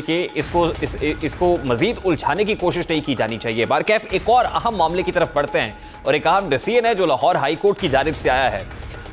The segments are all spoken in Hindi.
कि इसको मजीद उलझाने की कोशिश नहीं की जानी चाहिए। बारकैफ एक और अहम मामले की तरफ बढ़ते हैं और एक अहम डिसीजन है जो लाहौर हाई कोर्ट की जानिब से आया है।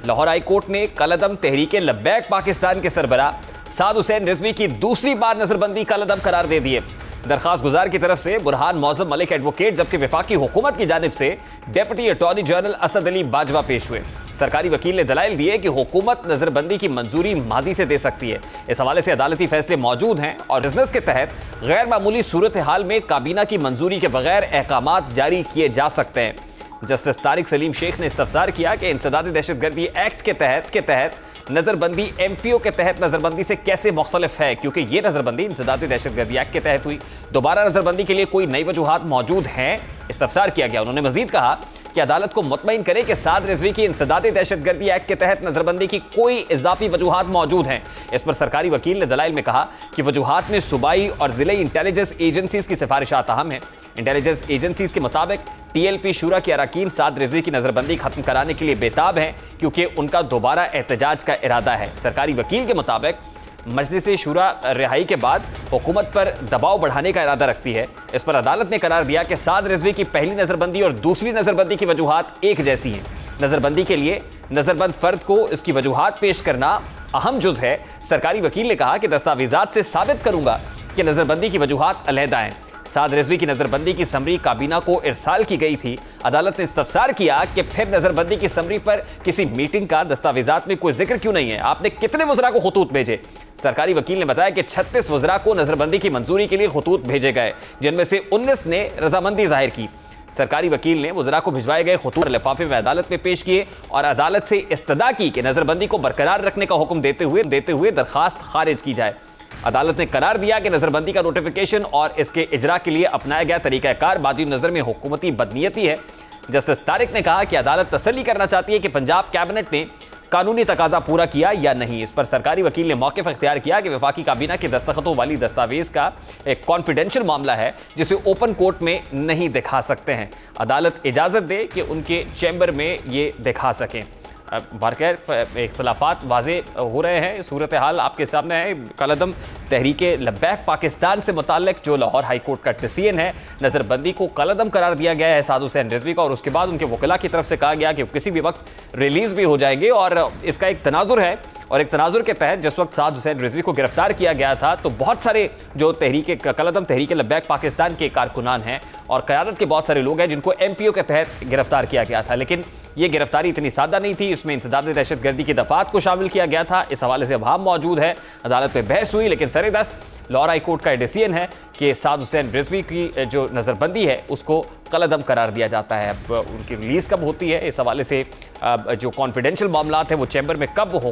लाहौर हाई कोर्ट ने कलअदम तहरीक लब्बैक पाकिस्तान के सरबराह साद हुसैन रिजवी की दूसरी बार नजरबंदी कलअदम करार दे दी है। दरखास्त गुजार की तरफ से बुरहान मौजम मलिक एडवोकेट, जबकि वफाकी हुकूमत की जानिब से deputy attorney general Asad Ali Bajwa पेश हुए। सरकारी वकील ने दलाइल दिए कि हुकूमत नजरबंदी की मंजूरी माजी से दे सकती है। इस हवाले से अदालती फैसले मौजूद हैं और बिजनेस के तहत गैर मामूली सूरत हाल में काबीना की मंजूरी के बगैर अहकामात जारी किए जा सकते हैं। जस्टिस तारिक सलीम शेख ने इस्तफसार किया कि इंसदादी दहशतगर्दी एक्ट के तहत नजरबंदी एमपीओ के तहत नजरबंदी से कैसे मुख्तलिफ है, क्योंकि यह नजरबंदी इंसदादी दहशतगर्दी एक्ट के तहत हुई। दोबारा नजरबंदी के लिए कोई नई वजूहात मौजूद हैं, इस्तफसार किया गया। उन्होंने मजीद कहा कि अदालत को मुतमईन करे कि साद रिजवी की इंसदादी दहशतगर्दी एक्ट के तहत नजरबंदी की कोई इजाफी वजूहात मौजूद हैं। इस पर सरकारी वकील ने दलाइल में कहा कि वजूहात में सूबाई और जिले इंटेलिजेंस एजेंसीज की सिफारिशात अहम है। इंटेलिजेंस एजेंसीज के मुताबिक टीएलपी शुरा के अरकान साद रिजवी की नजरबंदी खत्म कराने के लिए बेताब हैं, क्योंकि उनका दोबारा एहतजाज का इरादा है। सरकारी वकील के मुताबिक मजलिस शुरा रिहाई के बाद हुकूमत पर दबाव बढ़ाने का इरादा रखती है। इस पर अदालत ने करार दिया कि साद रिजवी की पहली नजरबंदी और दूसरी नजरबंदी की वजूहात एक जैसी हैं। नजरबंदी के लिए नजरबंद फर्द को इसकी वजूहात पेश करना अहम जुज है। सरकारी वकील ने कहा कि दस्तावेजात से साबित करूंगा कि नजरबंदी की वजूहात अलहदा हैं। साद रिजवी की नजरबंदी की समरी काबीना को इरसाल की गई थी। अदालत ने इस्तफसार किया कि फिर नजरबंदी की समरी पर किसी मीटिंग का दस्तावेजात में कोई जिक्र क्यों नहीं है, आपने कितने वज़रा को खतूत भेजे। सरकारी वकील ने बताया कि 36 वज़रा को नजरबंदी की मंजूरी के लिए खतूत भेजे गए, जिनमें से 19 ने रजामंदी जाहिर की। सरकारी वकील ने वज़रा को भिजवाए गए खतूत लिफाफे में अदालत में पेश किए और अदालत से इस्तदा की कि नजरबंदी को बरकरार रखने का हुक्म देते हुए दरखास्त खारिज की जाए। अदालत ने करार दिया कि नजरबंदी का नोटिफिकेशन और इसके इजरा के लिए अपनाया गया तरीकाकार बादी नजर में हुकूमती बदनीयती है। जस्टिस तारिक ने कहा कि अदालत तसल्ली करना चाहती है कि पंजाब कैबिनेट ने कानूनी तकाजा पूरा किया या नहीं। इस पर सरकारी वकील ने मौक़िफ़ इख्तियार किया कि वफाकी काबीना के दस्तखतों वाली दस्तावेज का एक कॉन्फिडेंशियल मामला है जिसे ओपन कोर्ट में नहीं दिखा सकते हैं। अदालत इजाज़त दे कि उनके चैम्बर में ये दिखा सकें। बारकैफ इख्तलाफात वाजे हो रहे हैं, सूरत हाल आपके सामने है। कलअदम तहरीक लब्बैक पाकिस्तान से मुताल्लिक जो लाहौर हाई कोर्ट का डिसीजन है, नज़रबंदी को कलअदम करार दिया गया है साद हुसैन रिजवी का, और उसके बाद उनके वकला की तरफ से कहा गया कि किसी भी वक्त रिलीज़ भी हो जाएंगे। और इसका एक तनाजुर है और एक तनाजुर के तहत जिस वक्त साद हुसैन रिजवी को गिरफ्तार किया गया था तो बहुत सारे जो कलअदम तहरीक लब्बैक पाकिस्तान के कारकुनान हैं और क़यादत के बहुत सारे लोग हैं जिनको एमपीओ के तहत गिरफ्तार किया गया था, लेकिन ये गिरफ्तारी इतनी सादा नहीं थी। इसमें इंसदादी दहशतगर्दी की दफात को शामिल किया गया था। इस हवाले से अभाव मौजूद है। अदालत में बहस हुई, लेकिन सरेदस्त लाहौर हाई कोर्ट का डिसीजन है कि साद हुसैन रिजवी की जो नज़रबंदी है उसको कलअदम करार दिया जाता है। अब उनकी रिलीज़ कब होती है, इस हवाले से जो कॉन्फिडेंशियल मामलात है वो चैम्बर में कब हो